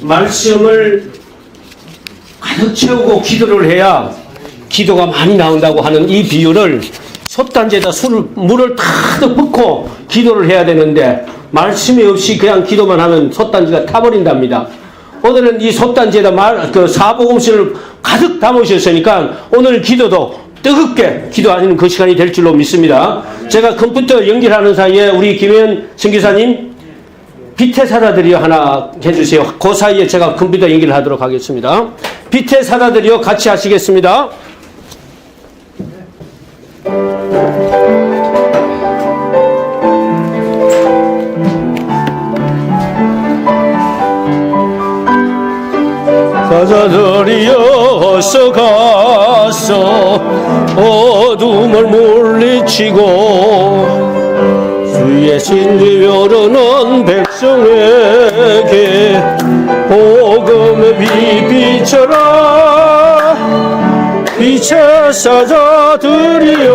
말씀을 가득 채우고 기도를 해야 기도가 많이 나온다고 하는 이 비유를 솥단지에다 물을 가득 붓고 기도를 해야 되는데 말씀이 없이 그냥 기도만 하면 솥단지가 타버린답니다. 오늘은 이 솥단지에다 사복음서를 가득 담으셨으니까 오늘 기도도 뜨겁게 기도하는 그 시간이 될 줄로 믿습니다. 제가 컴퓨터 연결하는 사이에 우리 김현 선교사님 빛의 사다들이요 하나 해주세요. 그 사이에 제가 컴퓨터 연결을 하도록 하겠습니다. 빛의 사다들이요 같이 하시겠습니다. 사자들이여 어서 가서 어둠을 물리치고 주의 신비 벼르는 백성에게 복음의 빛 비춰라. 빛의 사자들이여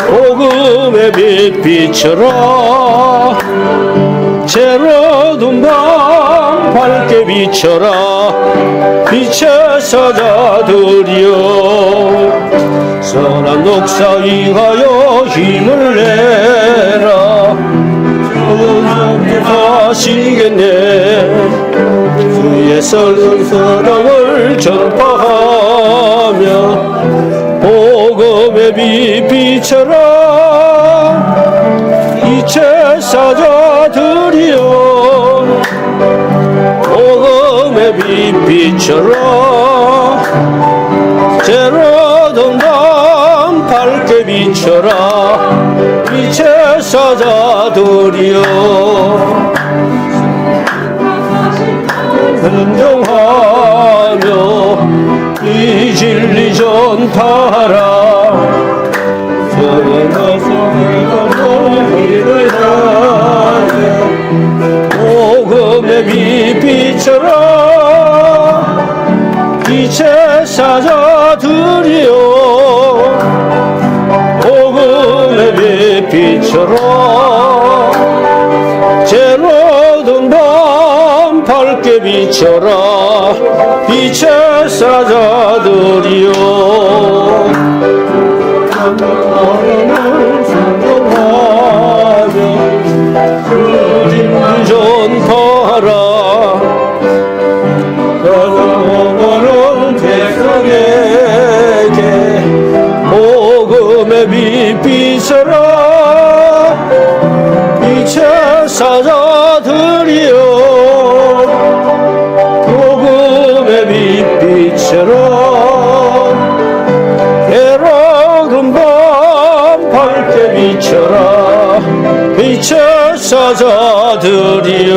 복음의 빛 비춰라. 새로운 밤 밝게 비춰라. 빛의 사자들이여 선한 녹사 위하여 힘을 내라. 하시겠네. 주의 사랑을 전파하며 복음의 빛 비춰라. 빛의 사자들이여 복음의 빛 비춰라. 새로운 밤 밝게 비춰라. 빛의 사자들이여 순종하며 이 진리 전파하라. 복음의 빛 비춰라. 빛의 사자들이여 복음의 빛 비춰라. 새로운 밤 밝게 비춰라. 빛의 사자들이여 전파하라. 가져오는 백성에게 복음의 빛 비춰라. 빛의 사자들이여 복음의 빛 비춰라. 해로운 밤 밝게 비춰라. 빛의 사자들이여.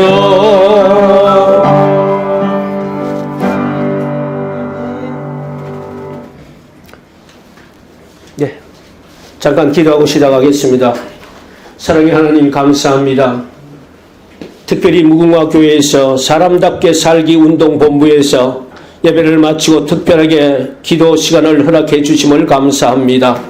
네, 잠깐 기도하고 시작하겠습니다. 사랑의 하나님 감사합니다. 특별히 무궁화 교회에서 사람답게 살기 운동본부에서 예배를 마치고 특별하게 기도 시간을 허락해 주심을 감사합니다.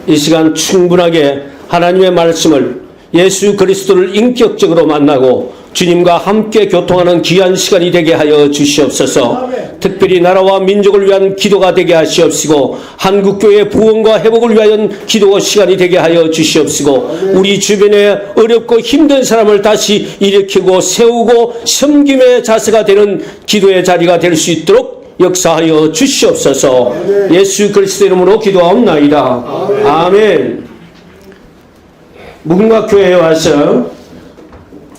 이 시간 충분하게 하나님의 말씀을 예수 그리스도를 인격적으로 만나고 주님과 함께 교통하는 귀한 시간이 되게 하여 주시옵소서. 특별히 나라와 민족을 위한 기도가 되게 하시옵시고 한국교회 부흥과 회복을 위한 기도 시간이 되게 하여 주시옵시고 우리 주변에 어렵고 힘든 사람을 다시 일으키고 세우고 섬김의 자세가 되는 기도의 자리가 될 수 있도록 역사하여 주시옵소서. 예수 그리스도 이름으로 기도하옵나이다. 아멘. 무궁화 교회에 와서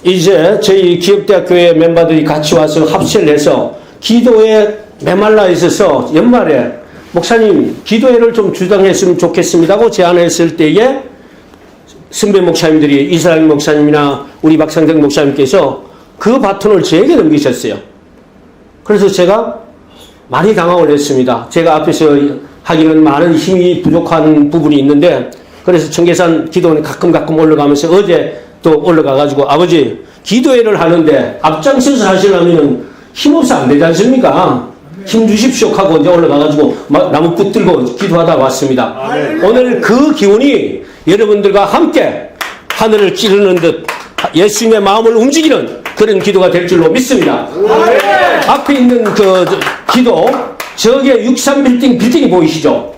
이제 저희 기업대학교회 멤버들이 같이 와서 합세를 해서 기도에 메말라 있어서 연말에 목사님 기도회를 좀 주장했으면 좋겠습니다고 제안했을 때에 선배 목사님들이 이사람 목사님이나 우리 박상택 목사님께서 그 바톤을 저에게 넘기셨어요. 그래서 제가 많이 당황을 했습니다. 제가 앞에서 하기는 많은 힘이 부족한 부분이 있는데 그래서 청계산 기도원에 가끔 올라가면서 어제 또 올라가가지고 아버지 기도회를 하는데 앞장서서 하시려면 힘없어 안 되지 않습니까? 힘 주십시오 하고 이제 올라가가지고 나무 붙들고 기도하다 왔습니다. 오늘 그 기운이 여러분들과 함께 하늘을 찌르는 듯 예수님의 마음을 움직이는 그 그런 기도가 될 줄로 믿습니다. 앞에 있는 그 기도, 저게 63빌딩 빌딩이 보이시죠?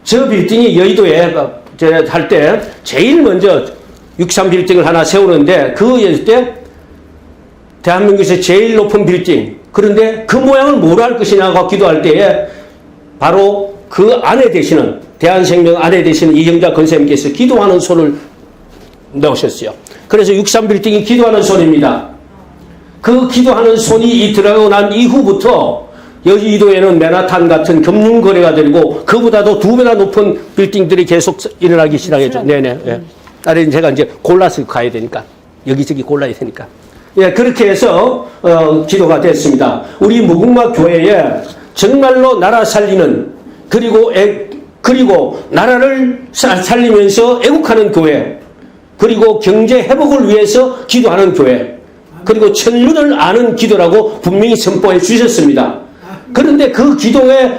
저 빌딩이 여의도에 할 때 제일 먼저 63빌딩을 하나 세우는데 그 때 대한민국에서 제일 높은 빌딩, 그런데 그 모양을 뭐로 할 것이냐고 기도할 때에 바로 그 안에 되시는 대한생명 안에 되시는 이정자 권사님께서 기도하는 손을 넣으셨어요. 그래서 63빌딩이 기도하는 손입니다. 그 기도하는 손이 들어가고 난 이후부터 여의도에는 맨하탄 같은 금융거래가 되고 그보다도 2배나 높은 빌딩들이 계속 일어나기 시작했죠. 네네. 예. 아래 제가 이제 골라서 가야 되니까 여기저기 골라야 되니까. 예, 그렇게 해서 기도가 됐습니다. 우리 무궁화 교회에 정말로 나라 살리는 그리고 나라를 살리면서 애국하는 교회, 그리고 경제 회복을 위해서 기도하는 교회, 그리고 천륜을 아는 기도라고 분명히 선포해 주셨습니다. 그런데 그 기도의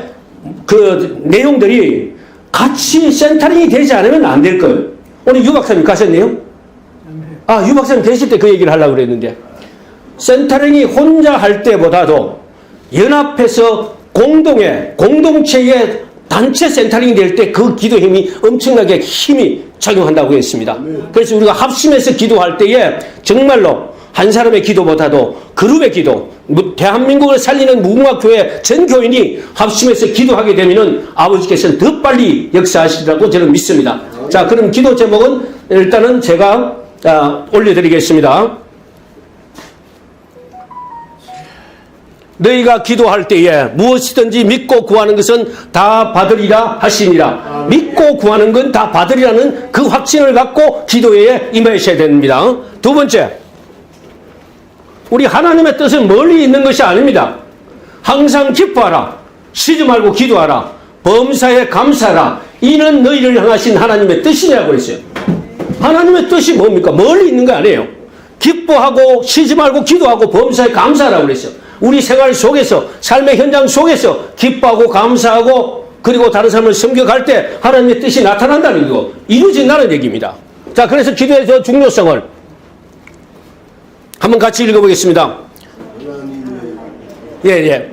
그 내용들이 같이 센터링이 되지 않으면 안 될 거예요. 오늘 유 박사님 가셨네요? 아, 유 박사님 계실 때 그 얘기를 하려고 그랬는데, 센터링이 혼자 할 때보다도 연합해서 공동체의 단체 센터링이 될 때 그 기도 힘이 엄청나게 힘이 작용한다고 했습니다. 그래서 우리가 합심해서 기도할 때에 정말로 한 사람의 기도보다도 그룹의 기도, 대한민국을 살리는 무궁화교회 전 교인이 합심해서 기도하게 되면은 아버지께서는 더 빨리 역사하시리라고 저는 믿습니다. 자, 그럼 기도 제목은 일단은 제가 올려드리겠습니다. 너희가 기도할 때에 무엇이든지 믿고 구하는 것은 다 받으리라 하시니라. 믿고 구하는 건 다 받으리라는 그 확신을 갖고 기도에 임하셔야 됩니다. 두 번째, 우리 하나님의 뜻은 멀리 있는 것이 아닙니다. 항상 기뻐하라. 쉬지 말고 기도하라. 범사에 감사하라. 이는 너희를 향하신 하나님의 뜻이냐고 그랬어요. 하나님의 뜻이 뭡니까? 멀리 있는 거 아니에요. 기뻐하고 쉬지 말고 기도하고 범사에 감사하라고 그랬어요. 우리 생활 속에서, 삶의 현장 속에서 기뻐하고 감사하고 그리고 다른 사람을 섬겨갈 때 하나님의 뜻이 나타난다는 거, 이루어진다는 얘기입니다. 자, 그래서 기도의 저 중요성을 한번 같이 읽어보겠습니다. 예.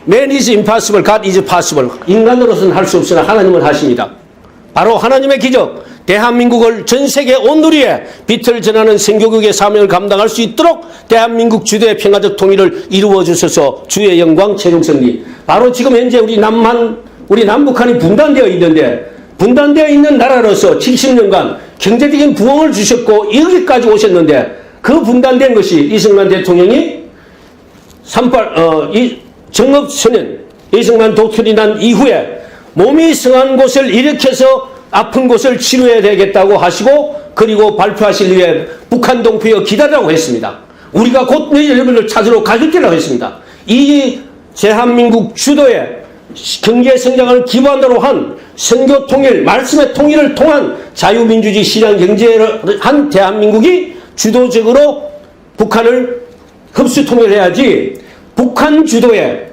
Man is impossible, God is possible. 인간으로서는 할 수 없으나 하나님은 하십니다. 바로 하나님의 기적, 대한민국을 전 세계 온누리에 빛을 전하는 선교국의 사명을 감당할 수 있도록 대한민국 주도의 평화적 통일을 이루어 주셔서 주의 영광 최종 승리. 바로 지금 현재 우리 남북한이 분단되어 있는데, 분단되어 있는 나라로서 70년간 경제적인 부흥을 주셨고 여기까지 오셨는데, 그 분단된 것이 이승만 대통령이 정업소년 이승만 독출이 난 이후에 몸이 성한 곳을 일으켜서 아픈 곳을 치료해야 되겠다고 하시고, 그리고 발표하실 위해 북한 동포여 기다리라고 했습니다. 우리가 곧 여러분을 찾으러 가줄 때라고 했습니다. 이 대한민국 주도의 경제 성장을 기반으로 한 선교 통일, 말씀의 통일을 통한 자유민주주의 시장 경제를 한 대한민국이 주도적으로 북한을 흡수 통일해야지, 북한 주도의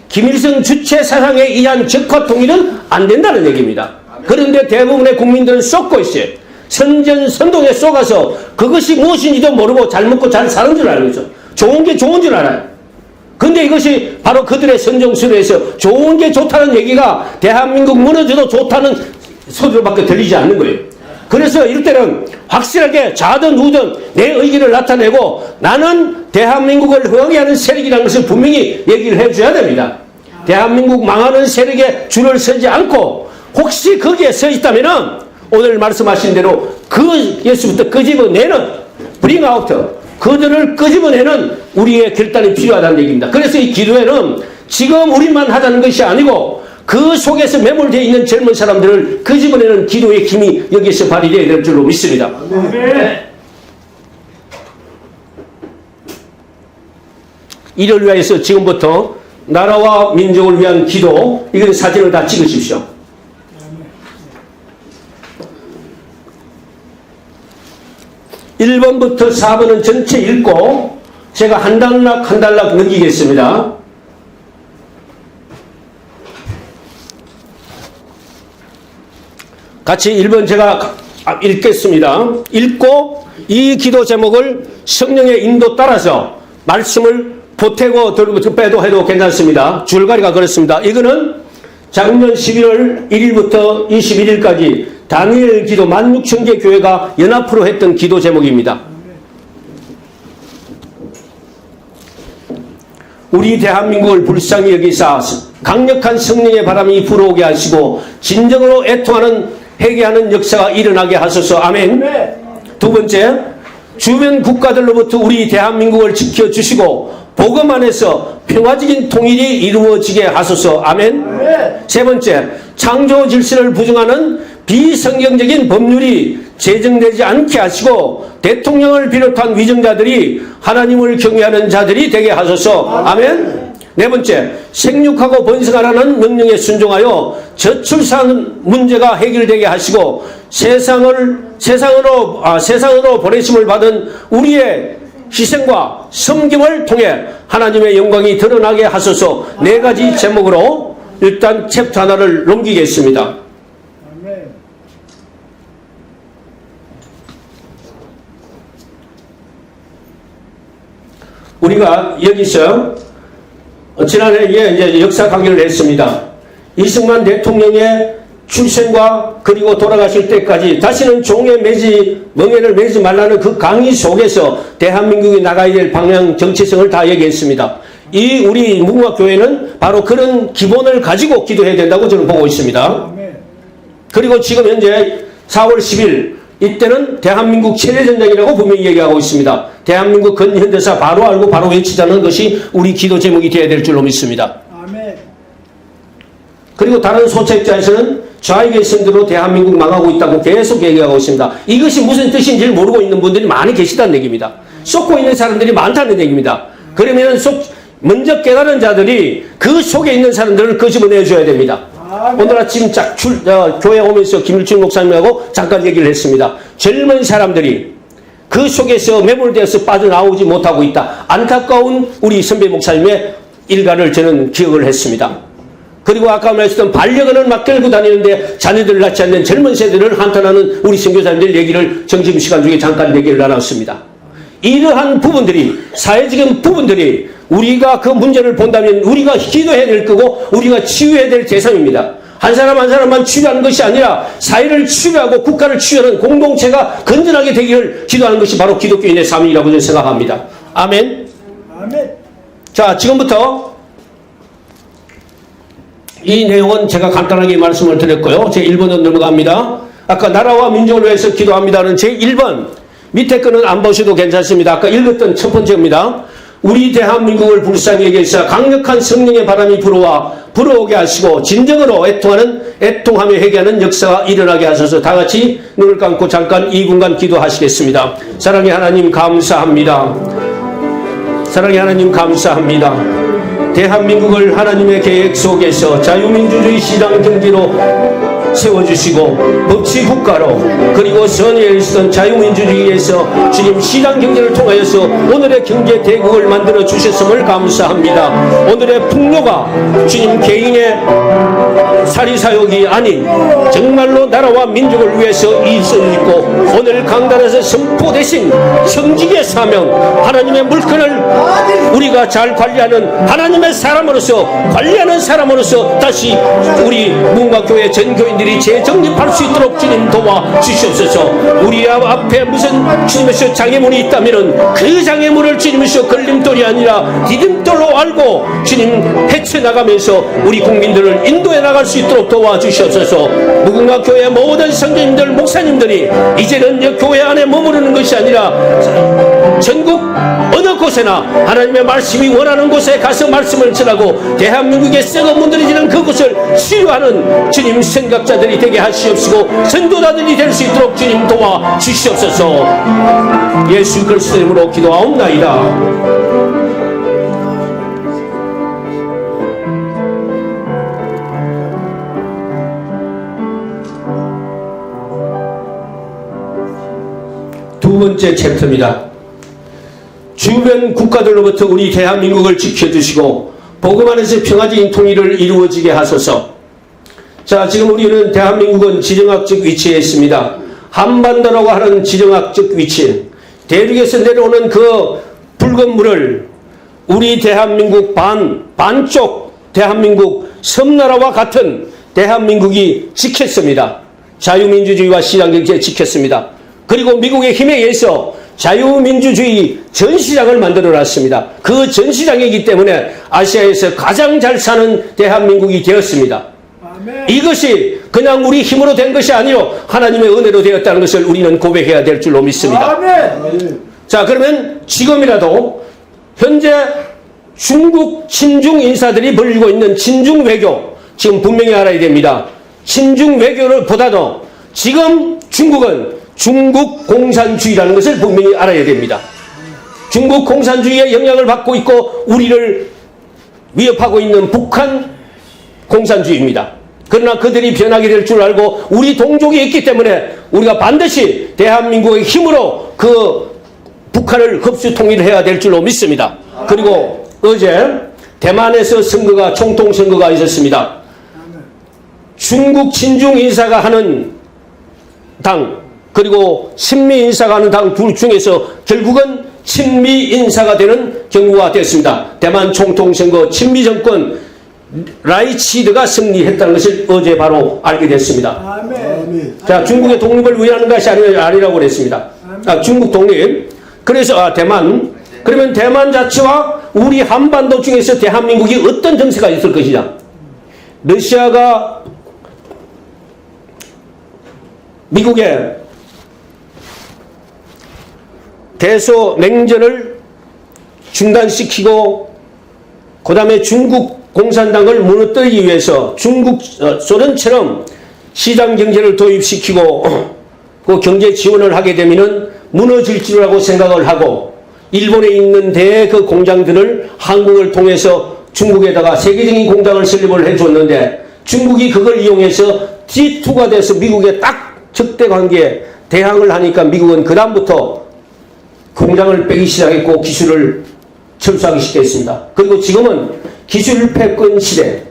김일성 주체 사상에 의한 적화 통일은 안 된다는 얘기입니다. 그런데 대부분의 국민들은 쏟고 있어요. 선전선동에 쏘가서 그것이 무엇인지도 모르고 잘 먹고 잘 사는 줄 알고 있어. 좋은 게 좋은 줄 알아요. 근데 이것이 바로 그들의 선정수로에서 좋은 게 좋다는 얘기가 대한민국 무너져도 좋다는 소리로밖에 들리지 않는 거예요. 그래서 이럴 때는 확실하게 좌든 우든 내 의견을 나타내고 나는 대한민국을 흥하게 하는 세력이라는 것을 분명히 얘기를 해줘야 됩니다. 대한민국 망하는 세력에 줄을 서지 않고 혹시 거기에 서 있다면 오늘 말씀하신 대로 그 예수부터 끄집어내는 bring out, 그들을 끄집어내는 우리의 결단이 필요하다는 얘기입니다. 그래서 이 기도회는 지금 우리만 하자는 것이 아니고 그 속에서 매몰되어 있는 젊은 사람들을 끄집어내는 기도의 힘이 여기에서 발휘되어야 될 줄로 믿습니다. 네. 이를 위해서 지금부터 나라와 민족을 위한 기도, 이건 사진을 다 찍으십시오. (1번부터) (4번은) 전체 읽고 제가 한 단락 한 단락 넘기겠습니다. 같이 1번 제가 읽겠습니다. 읽고 이 기도 제목을 성령의 인도 따라서 말씀을 보태고 빼도 해도 괜찮습니다. 줄거리가 그렇습니다. 이거는 작년 11월 1일부터 21일까지 다니엘 기도 16,000개 교회가 연합으로 했던 기도 제목입니다. 우리 대한민국을 불쌍히 여기사 강력한 성령의 바람이 불어오게 하시고 진정으로 애통하는 회개하는 역사가 일어나게 하소서. 아멘. 두 번째, 주변 국가들로부터 우리 대한민국을 지켜주시고 복음 안에서 평화적인 통일이 이루어지게 하소서. 아멘. 세 번째, 창조 질서를 부정하는 비성경적인 법률이 제정되지 않게 하시고 대통령을 비롯한 위정자들이 하나님을 경외하는 자들이 되게 하소서. 아멘. 네 번째, 생육하고 번성하라는 명령에 순종하여 저출산 문제가 해결되게 하시고 세상으로 보내심을 받은 우리의 희생과 섬김을 통해 하나님의 영광이 드러나게 하소서. 네 가지 제목으로 일단 챕터 하나를 넘기겠습니다. 우리가 여기서 지난해에 이제 역사 강의를 했습니다. 이승만 대통령의 출생과 그리고 돌아가실 때까지 다시는 멍에를 매지 말라는 그 강의 속에서 대한민국이 나가야 될 방향 정체성을 다 얘기했습니다. 우리 무궁화교회는 바로 그런 기본을 가지고 기도해야 된다고 저는 보고 있습니다. 그리고 지금 현재 4월 10일 이때는 대한민국 세례전쟁이라고 분명히 얘기하고 있습니다. 대한민국 근현대사 바로 알고 바로 외치자는 것이 우리 기도 제목이 되어야 될 줄로 믿습니다. 아멘. 그리고 다른 소책자에서는 좌익의 선대로 대한민국 망하고 있다고 계속 얘기하고 있습니다. 이것이 무슨 뜻인지 모르고 있는 분들이 많이 계시다는 얘기입니다. 쏟고 있는 사람들이 많다는 얘기입니다. 그러면 먼저 깨달은 자들이 그 속에 있는 사람들을 끄집어내줘야 됩니다. 오늘 아침 교회 오면서 김일중 목사님하고 잠깐 얘기를 했습니다. 젊은 사람들이 그 속에서 매몰되어서 빠져나오지 못하고 있다. 안타까운 우리 선배 목사님의 일가를 저는 기억을 했습니다. 그리고 아까 말했던 반려견을 막 끌고 다니는데 자녀들을 낳지 않는 젊은 세대를 한탄하는 우리 선교사님들 얘기를 점심시간 중에 잠깐 얘기를 나눴습니다. 이러한 부분들이, 사회적인 부분들이 우리가 그 문제를 본다면 우리가 기도해야 될 거고 우리가 치유해야 될 대상입니다. 한 사람 한 사람만 치유하는 것이 아니라 사회를 치유하고 국가를 치유하는 공동체가 건전하게 되기를 기도하는 것이 바로 기독교인의 삶이라고 저는 생각합니다. 아멘. 아멘. 자, 지금부터 이 내용은 제가 간단하게 말씀을 드렸고요. 제 1번으로 넘어갑니다. 아까 나라와 민족을 위해서 기도합니다는 제 1번 밑에 거는 안 보셔도 괜찮습니다. 아까 읽었던 첫 번째입니다. 우리 대한민국을 불쌍히 여기사 강력한 성령의 바람이 불어오게 하시고 진정으로 애통하며 회개하는 역사가 일어나게 하셔서 다 같이 눈을 감고 잠깐 2분간 기도하시겠습니다. 사랑의 하나님 감사합니다. 사랑의 하나님 감사합니다. 대한민국을 하나님의 계획 속에서 자유민주주의 시장 경제로 세워주시고 법치국가로 그리고 선의에 있었던 자유민주주의에서 주님 시장 경제를 통하여서 오늘의 경제 대국을 만들어 주셨음을 감사합니다. 오늘의 풍요가 주님 개인의 사리사욕이 아닌 정말로 나라와 민족을 위해서 있고 오늘 강단에서 선포되신 형직의 사명 하나님의 물건을 우리가 잘 관리하는 하나님의 사람으로서 관리하는 사람으로서 다시 우리 무궁화교회 전교인들이 재정립할 수 있도록 주님 도와주시옵소서. 우리 앞에 무슨 주님께서 장애물이 있다면 그 장애물을 주님께서 걸림돌이 아니라 디딤돌로 알고 주님 헤쳐나가면서 우리 국민들을 인도해 나갈 수 있도록 도와주시옵소서. 무궁화교회 모든 성도님들 목사님들이 이제는 교회 안에 머무르는 것이 아니라 전국 어느 곳에나 하나님의 말씀이 원하는 곳에 가서 말씀을 전하고 대한민국의 썩어 문드러지는 그곳을 치유하는 주님 생각자들이 되게 하시옵시고 전도자들이 될 수 있도록 주님 도와주시옵소서. 예수 그리스도의 이름으로 기도하옵나이다. 두 번째 챕터입니다. 주변 국가들로부터 우리 대한민국을 지켜주시고 복음 안에서 평화적인 통일을 이루어지게 하소서. 자, 지금 우리는 대한민국은 지정학적 위치에 있습니다. 한반도라고 하는 지정학적 위치. 대륙에서 내려오는 그 붉은 물을 우리 대한민국 반쪽 대한민국 섬나라와 같은 대한민국이 지켰습니다. 자유민주주의와 시장경제 지켰습니다. 그리고 미국의 힘에 의해서 자유민주주의 전시장을 만들어 놨습니다. 그 전시장이기 때문에 아시아에서 가장 잘 사는 대한민국이 되었습니다. 아멘. 이것이 그냥 우리 힘으로 된 것이 아니요 하나님의 은혜로 되었다는 것을 우리는 고백해야 될 줄로 믿습니다. 아멘. 자, 그러면 지금이라도 현재 중국 친중 인사들이 벌이고 있는 친중 외교, 지금 분명히 알아야 됩니다. 친중 외교를 보다도 지금 중국은 중국 공산주의라는 것을 분명히 알아야 됩니다. 중국 공산주의의 영향을 받고 있고 우리를 위협하고 있는 북한 공산주의입니다. 그러나 그들이 변하게 될 줄 알고 우리 동족이 있기 때문에 우리가 반드시 대한민국의 힘으로 그 북한을 흡수 통일해야 될 줄로 믿습니다. 그리고 어제 대만에서 선거가 총통 선거가 있었습니다. 중국 친중 인사가 하는 당 그리고 친미 인사가 하는 당 둘 중에서 결국은 친미 인사가 되는 경우가 됐습니다. 대만 총통 선거 친미 정권 라이치드가 승리했다는 것을 어제 바로 알게 됐습니다. 아멘. 자, 중국의 독립을 위하는 것이 아니라고 그랬습니다. 중국 독립. 그래서 대만. 그러면 대만 자체와 우리 한반도 중에서 대한민국이 어떤 정세가 있을 것이냐. 러시아가 미국의 대소 냉전을 중단시키고 그 다음에 중국 공산당을 무너뜨리기 위해서 중국 소련처럼 시장 경제를 도입시키고 그 경제 지원을 하게 되면은 무너질 줄이라고 생각을 하고 일본에 있는 그 공장들을 한국을 통해서 중국에다가 세계적인 공장을 설립을 해줬는데 중국이 그걸 이용해서 G2가 돼서 미국에 딱 적대관계에 대항을 하니까 미국은 그 다음부터 공장을 빼기 시작했고 기술을 철수하기 시작했습니다. 그리고 지금은 기술 패권 시대.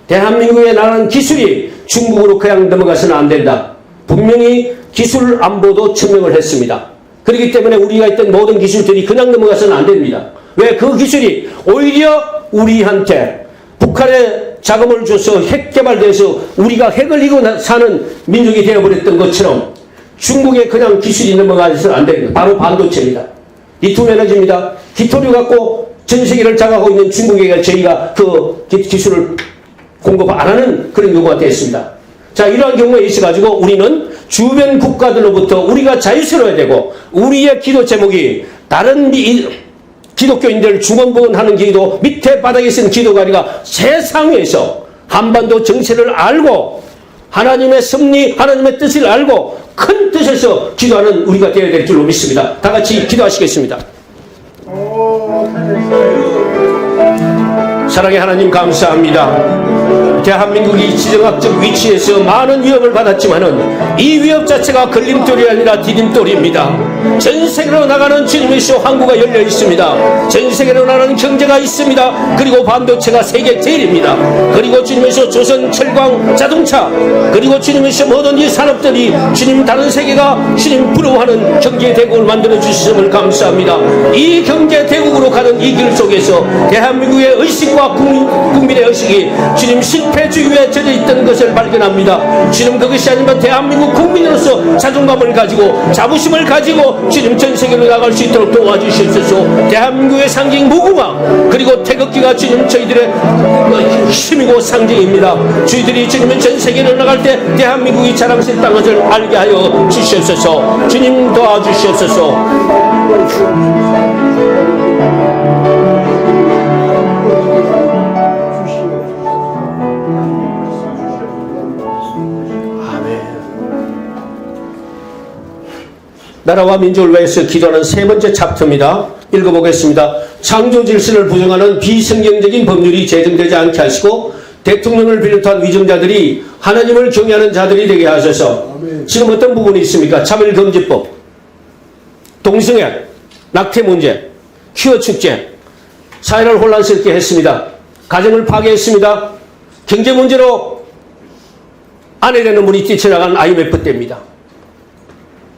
대한민국에 나가는 기술이 중국으로 그냥 넘어가서는 안 된다. 분명히 기술 안보도 천명을 했습니다. 그렇기 때문에 우리가 있던 모든 기술들이 그냥 넘어가서는 안 됩니다. 왜? 그 기술이 오히려 우리한테 북한에 자금을 줘서 핵 개발돼서 우리가 핵을 이고 사는 민족이 되어버렸던 것처럼 중국에 그냥 기술이 넘어가서는 안 됩니다. 바로 반도체입니다. 리튬 에너지입니다. 기토류 갖고 전 세계를 장악하고 있는 중국에게 저희가 그 기술을 공급 안 하는 그런 경우가 됐습니다. 자, 이러한 경우에 있어가지고 우리는 주변 국가들로부터 우리가 자유스러워야 되고 우리의 기도 제목이 다른 기독교인들 중원부원하는 기도 밑에 바닥에 쓰는 기도가 아니라 세상에서 한반도 정세를 알고 하나님의 섭리, 하나님의 뜻을 알고 큰 뜻에서 기도하는 우리가 되어야 될 줄로 믿습니다. 다 같이 기도하시겠습니다. 사랑의 하나님 감사합니다. 대한민국이 지정학적 위치에서 많은 위협을 받았지만은 이 위협 자체가 걸림돌이 아니라 디딤돌입니다. 전 세계로 나가는 주님의 수 항구가 열려 있습니다. 전 세계로 나가는 경제가 있습니다. 그리고 반도체가 세계 제일입니다. 그리고 주님의 수 조선, 철강, 자동차 그리고 주님의 수 모든 이 산업들이 주님 다른 세계가 주님 부러워하는 경제 대국을 만들어 주셨음을 감사합니다. 이 경제 대국으로 가는 이 길 속에서 대한민국의 의식과 국민의 의식이 주님 실패주의에 젖어 있던 것을 발견합니다. 주님 그것이 아니면 대한민국 국민으로서 자존감을 가지고 자부심을 가지고 주님 전 세계로 나갈 수 있도록 도와주시옵소서. 대한민국의 상징 무궁화 그리고 태극기가 주님 저희들의 힘이고 상징입니다. 저희들이 주님은 전 세계로 나갈 때 대한민국이 자랑스럽다는 것을 알게 하여 주시옵소서. 주님 도와주시옵소서. 나라와 민족을 위해서 기도하는 세 번째 챕터입니다. 읽어보겠습니다. 창조 질서를 부정하는 비성경적인 법률이 제정되지 않게 하시고 대통령을 비롯한 위정자들이 하나님을 경외하는 자들이 되게 하셔서 지금 어떤 부분이 있습니까? 차별금지법, 동성애, 낙태 문제, 퀴어 축제, 사회를 혼란스럽게 했습니다. 가정을 파괴했습니다. 경제 문제로 아내라는 분이 뛰쳐나간 IMF 때입니다.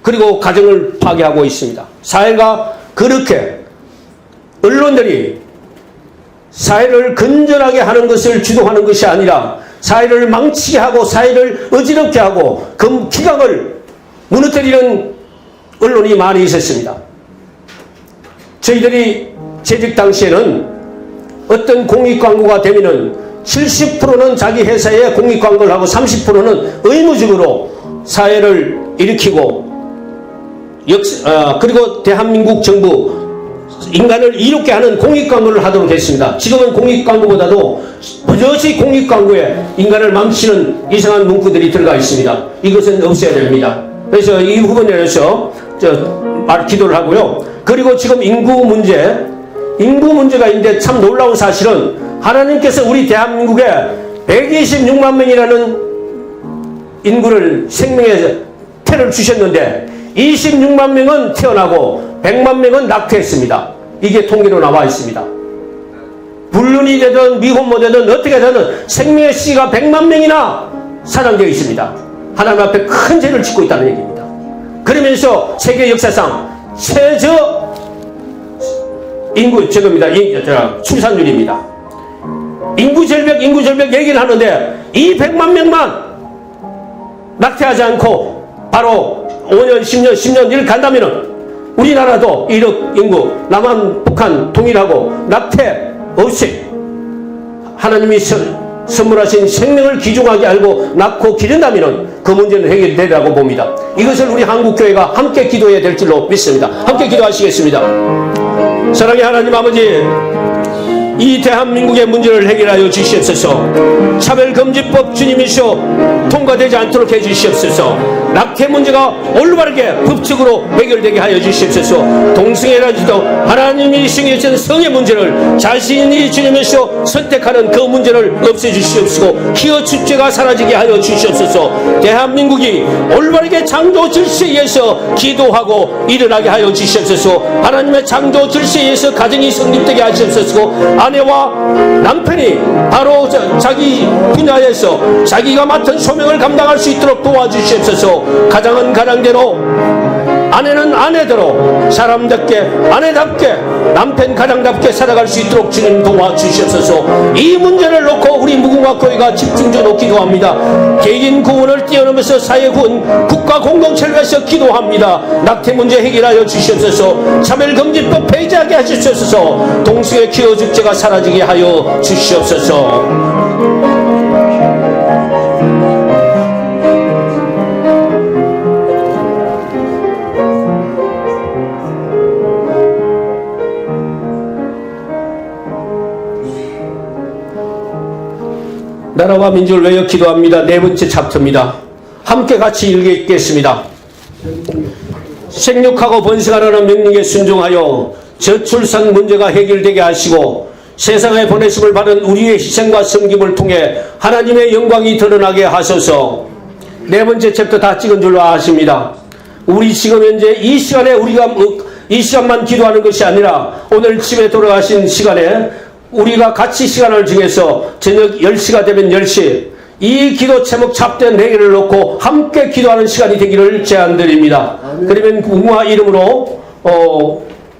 그리고 가정을 파괴하고 있습니다. 사회가 그렇게 언론들이 사회를 건전하게 하는 것을 주도하는 것이 아니라 사회를 망치게 하고 사회를 어지럽게 하고 기강을 무너뜨리는 언론이 많이 있었습니다. 저희들이 재직 당시에는 어떤 공익광고가 되면은 70%는 자기 회사에 공익광고를 하고 30%는 의무적으로 사회를 일으키고 그리고 대한민국 정부 인간을 이롭게 하는 공익광고를 하도록 했습니다. 지금은 공익광고보다도 버젓이 공익광고에 인간을 망치는 이상한 문구들이 들어가 있습니다. 이것은 없애야 됩니다. 그래서 이 부분에 대해서 기도를 하고요. 그리고 지금 인구 문제가 있는데 참 놀라운 사실은 하나님께서 우리 대한민국에 126만 명이라는 인구를 생명의 태를 주셨는데 26만 명은 태어나고 100만 명은 낙태했습니다. 이게 통계로 나와 있습니다. 불륜이 되든 미혼모되든 어떻게 되든 생명의 씨가 100만 명이나 사장되어 있습니다. 하나님 앞에 큰 죄를 짓고 있다는 얘기입니다. 그러면서 세계 역사상 최저 출산율입니다. 인구절벽 얘기를 하는데 이 100만 명만 낙태하지 않고 바로 5년, 10년 이렇게 간다면은 우리나라도 1억 인구, 남한, 북한 동일하고 낙태 없이 하나님이 선물하신 생명을 귀중하게 알고 낳고 기른다면은 그 문제는 해결되리라고 봅니다. 이것을 우리 한국교회가 함께 기도해야 될 줄로 믿습니다. 함께 기도하시겠습니다. 사랑의 하나님 아버지, 이 대한민국의 문제를 해결하여 주시옵소서. 차별금지법 주님이시여 통과되지 않도록 해주시옵소서. 낙태 문제가 올바르게 법적으로 해결되게 하여 주시옵소서. 동성애라지도 하나님이 신경하신 성의 문제를 자신이 주님이시여 선택하는 그 문제를 없애주시옵소서. 기어 축제가 사라지게 하여 주시옵소서. 대한민국이 올바르게 창조 질서에 의해서 기도하고 일어나게 하여 주시옵소서. 하나님의 창조 질서에 의해서 가정이 성립되게 하시옵소서. 아내와 남편이 바로 자기 분야에서 자기가 맡은 소명을 감당할 수 있도록 도와주시옵소서. 가장은 가장대로, 아내는 아내대로 사람답게 아내답게 남편 가장답게 살아갈 수 있도록 주님 도와주시옵소서. 이 문제를 놓고 우리 무궁화교회가 집중적으로 기도합니다. 개인 구원을 뛰어넘어서 사회 구원, 국가 공동체를 위해서 기도합니다. 낙태 문제 해결하여 주시옵소서. 차별금지법 폐지하게 하시옵소서. 동성애 기여축제가 사라지게 하여 주시옵소서. 나라와 민족을 위하여 기도합니다. 네 번째 챕터입니다. 함께 같이 읽겠습니다. 생육하고 번성하라는 명령에 순종하여 저출산 문제가 해결되게 하시고 세상에 보내심을 받은 우리의 희생과 섬김을 통해 하나님의 영광이 드러나게 하소서. 네 번째 챕터 다 찍은 줄로 아십니다. 우리 지금 현재 이 시간에 우리가 이 시간만 기도하는 것이 아니라 오늘 집에 돌아가신 시간에 우리가 같이 시간을 정해서 저녁 10시가 되면 10시 이 기도 제목 찹된 내기를 놓고 함께 기도하는 시간이 되기를 제안드립니다. 그러면 무궁화 이름으로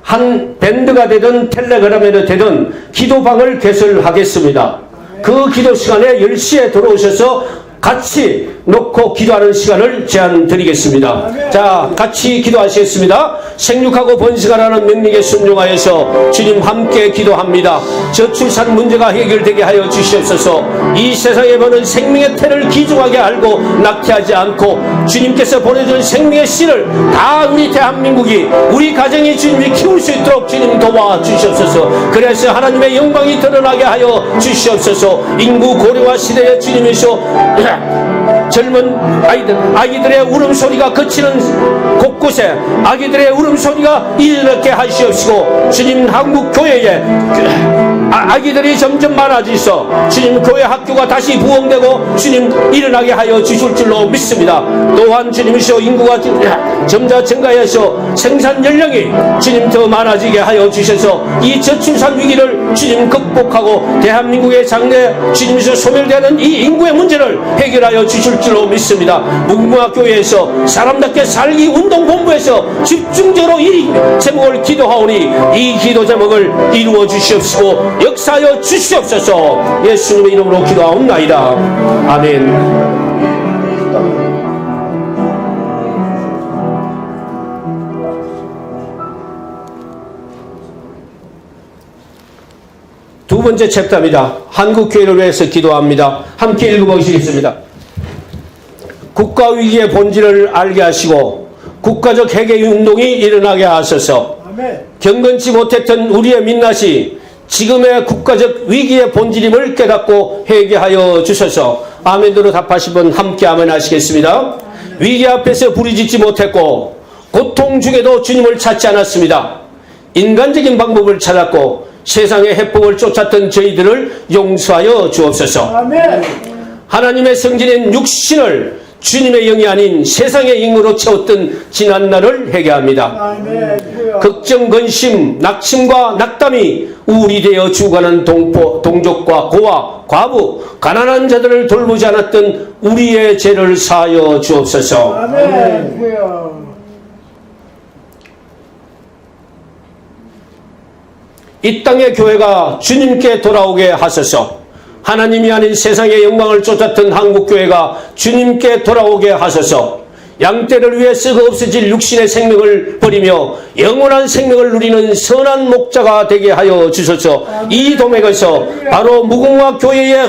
한 밴드가 되든 텔레그램에 되든 기도방을 개설하겠습니다. 그 기도 시간에 10시에 들어오셔서 같이 놓고 기도하는 시간을 제안드리겠습니다. 자, 같이 기도하시겠습니다. 생육하고 번식하라는 명령에 순종하여서 주님 함께 기도합니다. 저출산 문제가 해결되게 하여 주시옵소서. 이 세상에 보는 생명의 태를 귀중하게 알고 낙태하지 않고 주님께서 보내준 생명의 씨를 다 우리 대한민국이 우리 가정이 주님이 키울 수 있도록 주님 도와주시옵소서. 그래서 하나님의 영광이 드러나게 하여 주시옵소서. 인구 고령화 시대에 주님이시오 젊은 아기들의 울음소리가 그치는 곳곳에 아기들의 울음소리가 일어나게 하시옵시고 주님 한국교회에 아기들이 점점 많아지서 주님 교회 학교가 다시 부흥되고 주님 일어나게 하여 주실 줄로 믿습니다. 또한 주님이시여 인구가 점차 증가해서 생산 연령이 주님 더 많아지게 하여 주셔서 이 저출산 위기를 주님 극복하고 대한민국의 장래 주님이시여 소멸되는 이 인구의 문제를 해결하여 주실 줄로 믿습니다. 무궁화교회에서 사람답게 살기 운동본부에서 집중적으로 이 제목을 기도하오니 이 기도 제목을 이루어 주시옵시고 역사하여 주시옵소서. 예수님의 이름으로 기도하옵나이다. 아멘. 두 번째 챕터입니다. 한국교회를 위해서 기도합니다. 함께 읽어보시겠습니다. 국가위기의 본질을 알게 하시고 국가적 회개운동이 일어나게 하소서. 경건치 못했던 우리의 민낯이 지금의 국가적 위기의 본질임을 깨닫고 회개하여 주셔서. 아멘으로 답하신 분 함께 아멘 하시겠습니다. 위기 앞에서 부르짖지 못했고 고통 중에도 주님을 찾지 않았습니다. 인간적인 방법을 찾았고 세상의 해법을 쫓았던 저희들을 용서하여 주옵소서. 아멘. 하나님의 성질인 육신을 주님의 영이 아닌 세상의 영으로 채웠던 지난날을 회개합니다. 아멘. 걱정, 근심, 낙심과 낙담이 우울이 되어 죽어가는 동족과 고아, 과부, 가난한 자들을 돌보지 않았던 우리의 죄를 사하여 주옵소서. 아멘. 이 땅의 교회가 주님께 돌아오게 하소서. 하나님이 아닌 세상의 영광을 쫓았던 한국교회가 주님께 돌아오게 하소서. 양떼를 위해 썩어 없어질 육신의 생명을 버리며 영원한 생명을 누리는 선한 목자가 되게 하여 주소서. 이 도맥에서 바로 무궁화교회에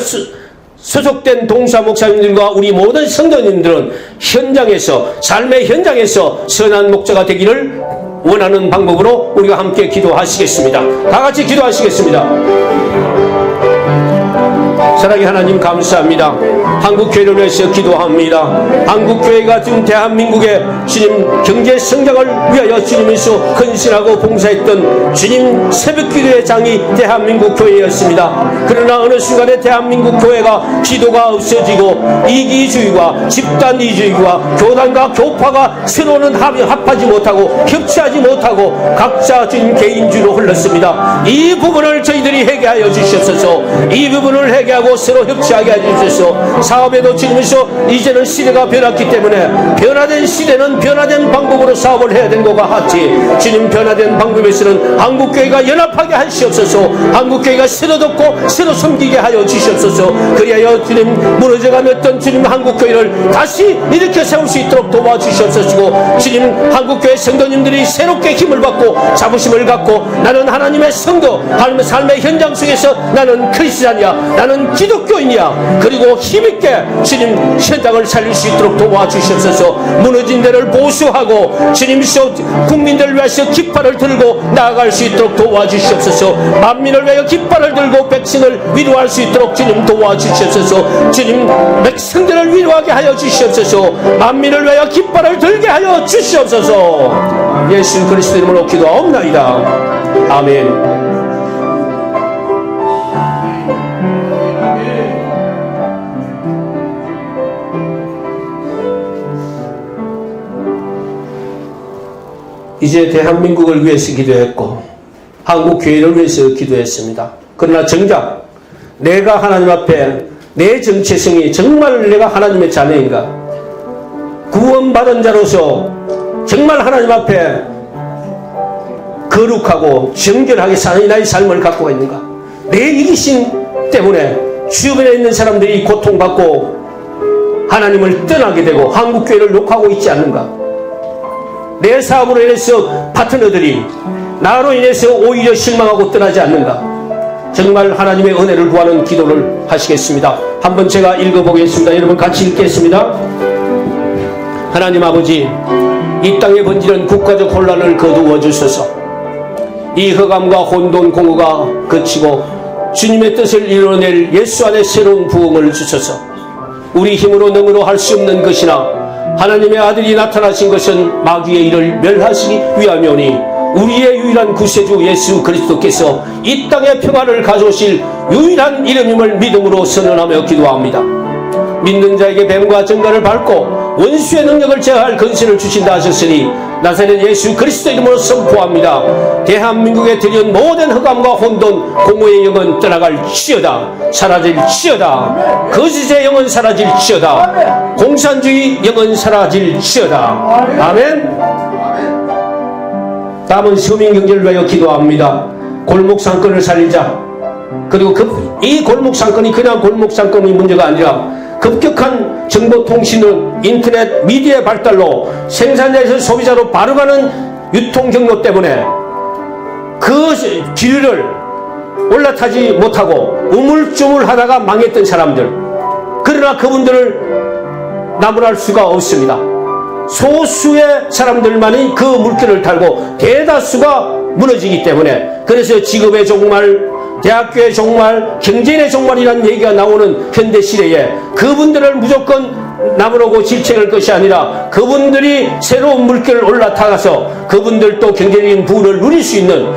소속된 동사 목사님들과 우리 모든 성도님들은 현장에서, 삶의 현장에서 선한 목자가 되기를 원하는 방법으로 우리가 함께 기도하시겠습니다. 다 같이 기도하시겠습니다. 사랑의 하나님 감사합니다. 한국교회를 위해서 기도합니다. 한국교회가 지금 대한민국의 주님 경제 성장을 위하여 주님께서 헌신하고 봉사했던 주님 새벽기도의 장이 대한민국 교회였습니다. 그러나 어느 순간에 대한민국 교회가 기도가 없어지고 이기주의와 집단이주의와 교단과 교파가 서로는 합하지 못하고 협치하지 못하고 각자 주님 개인주의로 흘렀습니다. 이 부분을 저희들이 회개하여 주시옵소서. 이 부분을 회개하고 서로 협치하게 해주셔서 사업에도 주님께서 이제는 시대가 변했기 때문에 변화된 시대는 변화된 방법으로 사업을 해야 되는 것과 같이 주님 변화된 방법에서는 한국교회가 연합하게 하시옵소서. 한국교회가 서로 돕고 서로 섬기게 하여 주시옵소서. 그리하여 주님 무너져가는 어떤 주님 한국교회를 다시 일으켜 세울 수 있도록 도와주시옵소서. 주님 한국교회 성도님들이 새롭게 힘을 받고 자부심을 갖고 나는 하나님의 성도, 하나님의 삶의 현장 속에서 나는 크리스찬이야, 나는 기독교인이야, 그리고 힘있게 주님 현장을 살릴 수 있도록 도와주시옵소서. 무너진 데를 보수하고 주님이시여 국민들을 위해서 깃발을 들고 나아갈 수 있도록 도와주시옵소서. 만민을 위하여 깃발을 들고 백성을 위로할 수 있도록 주님 도와주시옵소서. 주님 백성들을 위로하게 하여 주시옵소서. 만민을 위하여 깃발을 들게 하여 주시옵소서. 예수 그리스도 이름으로 기도하옵나이다. 아멘. 이제 대한민국을 위해서 기도했고 한국교회를 위해서 기도했습니다. 그러나 정작 내가 하나님 앞에 내 정체성이 정말 내가 하나님의 자녀인가, 구원받은 자로서 정말 하나님 앞에 거룩하고 정결하게 사는 나의 삶을 갖고 있는가, 내 이기심 때문에 주변에 있는 사람들이 고통받고 하나님을 떠나게 되고 한국교회를 욕하고 있지 않는가, 내 사업으로 인해서 파트너들이 나로 인해서 오히려 실망하고 떠나지 않는가. 정말 하나님의 은혜를 구하는 기도를 하시겠습니다. 한번 제가 읽어보겠습니다. 여러분 같이 읽겠습니다. 하나님 아버지, 이 땅의 번지는 국가적 혼란을 거두어 주소서. 이 흑암과 혼돈 공허가 그치고 주님의 뜻을 이뤄낼 예수 안에 새로운 부흥을 주소서. 우리 힘으로 능으로 할 수 없는 것이나 하나님의 아들이 나타나신 것은 마귀의 일을 멸하시기 위함이오니 우리의 유일한 구세주 예수 그리스도께서 이 땅에 평화를 가져오실 유일한 이름임을 믿음으로 선언하며 기도합니다. 믿는 자에게 뱀과 정갈을 밟고 원수의 능력을 제어할 근신을 주신다 하셨으니 나사렛 예수 그리스도 이름으로 선포합니다. 대한민국에 들여온 모든 흑암과 혼돈 공허의 영은 떠나갈지어다. 사라질지어다. 거짓의 영은 사라질지어다. 공산주의 영은 사라질지어다. 아멘. 다음은 서민경제를 위하여 기도합니다. 골목상권을 살리자. 그리고 이 골목상권이 그냥 골목상권의 문제가 아니라 급격한 정보통신은 인터넷 미디어의 발달로 생산자에서 소비자로 바로 가는 유통경로 때문에 그 길을 올라타지 못하고 우물쭈물하다가 망했던 사람들, 그러나 그분들을 나무랄 수가 없습니다. 소수의 사람들만이 그 물길을 타고 대다수가 무너지기 때문에, 그래서 직업의 종말, 대학교의 종말, 경제인의 종말이라는 얘기가 나오는 현대 시대에 그분들을 무조건 나무라고 질책할 것이 아니라 그분들이 새로운 물길을 올라타서 그분들도 경제적인 부를 누릴 수 있는,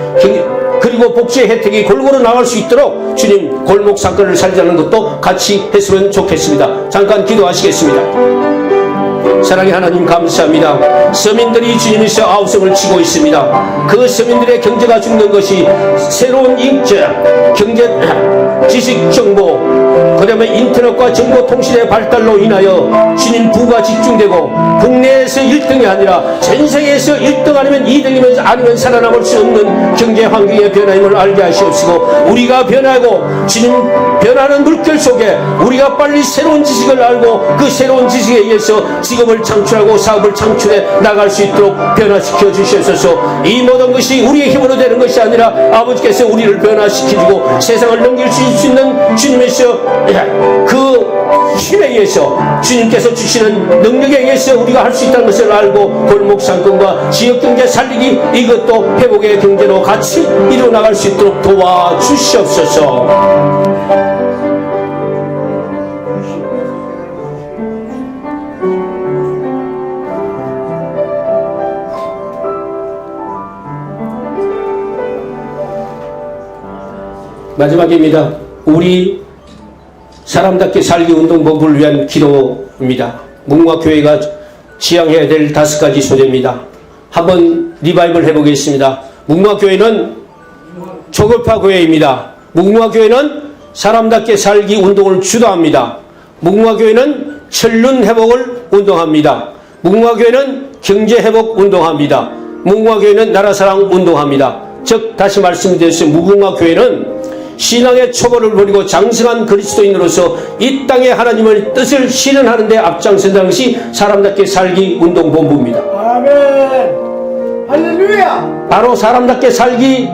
그리고 복지의 혜택이 골고루 나갈 수 있도록 주님 골목상권을 살리자는 것도 같이 했으면 좋겠습니다. 잠깐 기도하시겠습니다. 사랑의 하나님 감사합니다. 서민들이 주님에서 아우성을 치고 있습니다. 그 서민들의 경제가 죽는 것이 새로운 경제, 지식 정보, 그 다음에 인터넷과 정보통신의 발달로 인하여 주님 부가 집중되고 국내에서 1등이 아니라 전 세계에서 1등 아니면 2등이면 아니면 살아남을 수 없는 경제 환경의 변화임을 알게 하시옵시고, 우리가 변하고 주님 변하는 물결 속에 우리가 빨리 새로운 지식을 알고 그 새로운 지식에 의해서 직업을 창출하고 사업을 창출해 나갈 수 있도록 변화시켜 주시옵소서. 이 모든 것이 우리의 힘으로 되는 것이 아니라 아버지께서 우리를 변화시키고 세상을 넘길 수 있는 주님께서 그 힘에 의해서, 주님께서 주시는 능력에 의해서 우리가 할 수 있다는 것을 알고 골목상권과 지역경제 살리기, 이것도 회복의 경제로 같이 이루어나갈 수 있도록 도와주시옵소서. 마지막입니다. 우리 사람답게 살기 운동본부를 위한 기도입니다. 무궁화교회가 지향해야 될 5가지 소재입니다. 한번 리바이벌 해보겠습니다. 무궁화교회는 초급파 교회입니다. 무궁화교회는 사람답게 살기 운동을 주도합니다. 무궁화교회는 천륜 회복을 운동합니다. 무궁화교회는 경제 회복 운동합니다. 무궁화교회는 나라사랑 운동합니다. 즉 다시 말씀드렸듯이 무궁화교회는 신앙의 초보를 버리고 장성한 그리스도인으로서 이 땅에 하나님의 뜻을 실현하는 데 앞장선다는 것이 사람답게 살기 운동본부입니다. 아멘. 할렐루야. 바로 사람답게 살기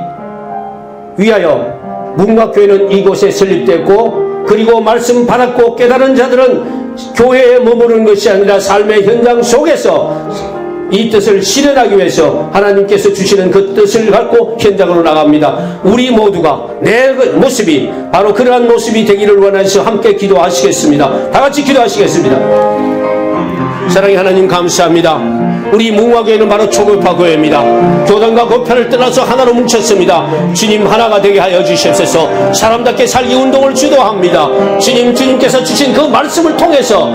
위하여 무궁화교회는 이곳에 설립됐고, 그리고 말씀 받았고 깨달은 자들은 교회에 머무르는 것이 아니라 삶의 현장 속에서 이 뜻을 실현하기 위해서 하나님께서 주시는 그 뜻을 갖고 현장으로 나갑니다. 우리 모두가 내 모습이 바로 그러한 모습이 되기를 원하셔서 함께 기도하시겠습니다. 다 같이 기도하시겠습니다. 사랑의 하나님 감사합니다. 우리 무궁화교회는 바로 초급파 교회입니다. 교단과 교편을 떠나서 하나로 뭉쳤습니다. 주님 하나가 되게 하여 주시옵소서. 사람답게 살기 운동을 주도합니다. 주님께서 주신 그 말씀을 통해서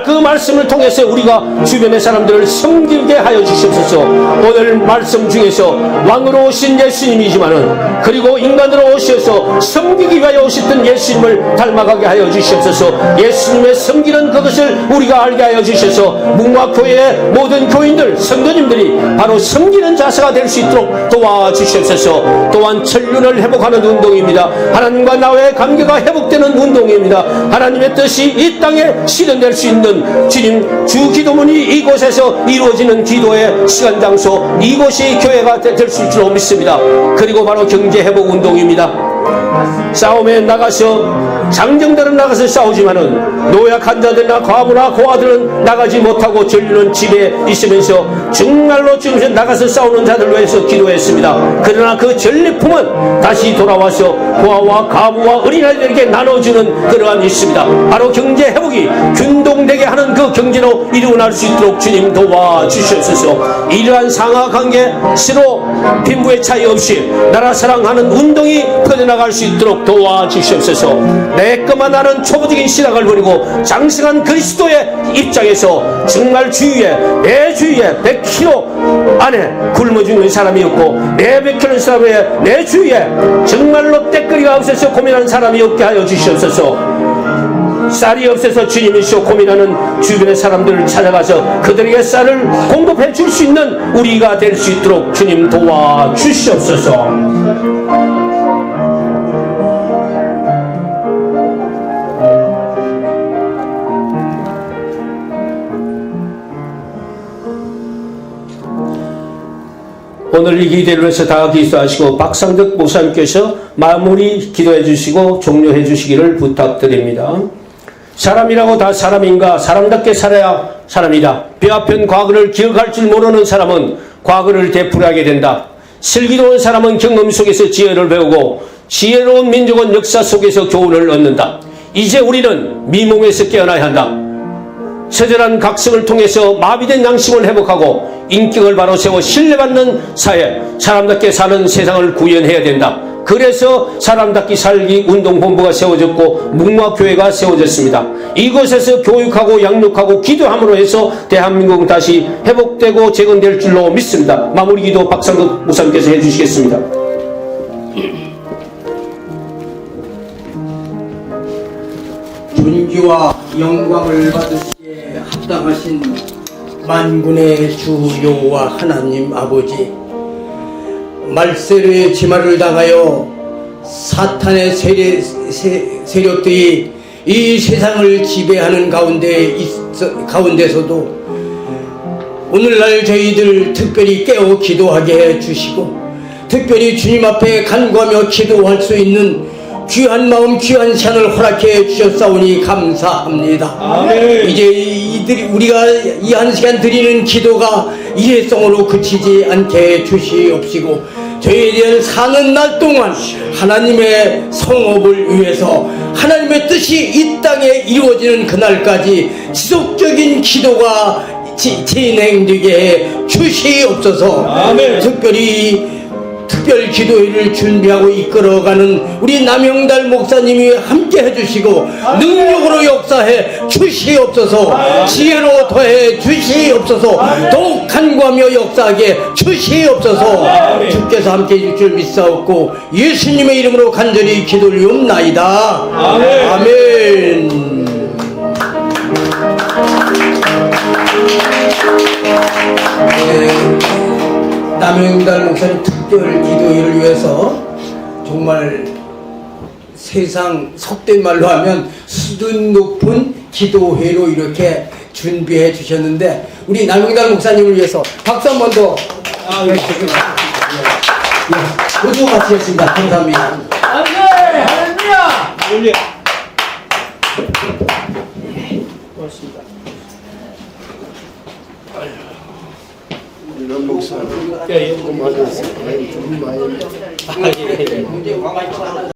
그 말씀을 통해서 우리가 주변의 사람들을 섬기게 하여 주시옵소서. 오늘 말씀 중에서 왕으로 오신 예수님이지만은 그리고 인간으로 오셔서 섬기기 위하여 오셨던 예수님을 닮아가게 하여 주시옵소서. 예수님의 섬기는 그것을 우리가 알게 하여 주셔서 무궁화교회의 모든 교인들, 성도님들이 바로 섬기는 자세가 될 수 있도록 도와주시옵소서. 또한 천륜을 회복하는 운동입니다. 하나님과 나와의 관계가 회복되는 운동입니다. 하나님의 뜻이 이 땅에 실현될 수 있는 주님 주기도문이 이곳에서 이루어지는 기도의 시간 장소, 이곳이 교회가 될 수 있도록 믿습니다. 그리고 바로 경제 회복 운동입니다. 싸움에 나가서 장정들은 나가서 싸우지만은 노약한 자들이나 과부나 고아들은 나가지 못하고 전류는 집에 있으면서 정말로 지금 나가서 싸우는 자들을 위해서 기도했습니다. 그러나 그 전리품은 다시 돌아와서 고아와 가부와 어린아이들에게 나눠주는 그러한 일입니다. 바로 경제 회복이 균동되게 하는 그 경제로 일어날 수 있도록 주님 도와주시옵소서. 이러한 상하관계 서로 빈부의 차이 없이 나라 사랑하는 운동이 퍼져나갈 수 있도록 도와주시옵소서. 내 것만 아는 초보적인 신학을 버리고 장성한 그리스도의 입장에서 정말 주위에 내 주위에 100km 안에 굶어 죽는 사람이 없고 내 100km 사람에 내 주위에 정말로 때거리가 없어서 고민하는 사람이 없게 하여 주시옵소서. 쌀이 없어서 주님이시오 고민하는 주변의 사람들을 찾아가서 그들에게 쌀을 공급해 줄 수 있는 우리가 될 수 있도록 주님 도와주시옵소서. 오늘 이 기대를 위해서 다 기도하시고 박상덕 목사님께서 마무리 기도해 주시고 종료해 주시기를 부탁드립니다. 사람이라고 다 사람인가? 사람답게 살아야 사람이다. 뼈아픈 과거를 기억할 줄 모르는 사람은 과거를 되풀이하게 된다. 슬기로운 사람은 경험 속에서 지혜를 배우고 지혜로운 민족은 역사 속에서 교훈을 얻는다. 이제 우리는 미몽에서 깨어나야 한다. 처절한 각성을 통해서 마비된 양심을 회복하고 인격을 바로 세워 신뢰받는 사회, 사람답게 사는 세상을 구현해야 된다. 그래서 사람답게 살기 운동본부가 세워졌고 묵마교회가 세워졌습니다. 이곳에서 교육하고 양육하고 기도함으로 해서 대한민국은 다시 회복되고 재건될 줄로 믿습니다. 마무리 기도 박상덕 목사님께서 해주시겠습니다. 존귀와 영광을 받으시기에 합당하신 만군의 주 여호와 하나님 아버지, 말세의 지마를 당하여 사탄의 세력들이 이 세상을 지배하는 가운데서도 오늘날 저희들 특별히 깨어 기도하게 해주시고 특별히 주님 앞에 간구하며 기도할 수 있는 귀한 마음 귀한 시간을 허락해 주셨사오니 감사합니다. 아멘. 이제 우리가 이 한 시간 드리는 기도가 일회성으로 그치지 않게 주시옵시고 저희에 대한 사는 날 동안 하나님의 성업을 위해서 하나님의 뜻이 이 땅에 이루어지는 그날까지 지속적인 기도가 진행되게 해 주시옵소서. 아멘. 특별 기도회를 준비하고 이끌어가는 우리 남영달 목사님이 함께 해주시고 능력으로 역사해 주시옵소서. 지혜로 더해 주시옵소서. 더욱 간구하며 역사하게 주시옵소서. 주께서 함께 해줄 줄 믿사옵고 예수님의 이름으로 간절히 기도리옵나이다. 아멘. 남영달 목사님 특별 기도회를 위해서 정말 세상 속된 말로 하면 수준 높은 기도회로 이렇게 준비해 주셨는데 우리 남영달 목사님을 위해서 박수 한 번 더. 모두 마치겠습니다. 감사합니다. 할렐루야. 고맙습니다. 이런 목사. 예, 예. 맞았어. 좀 많이.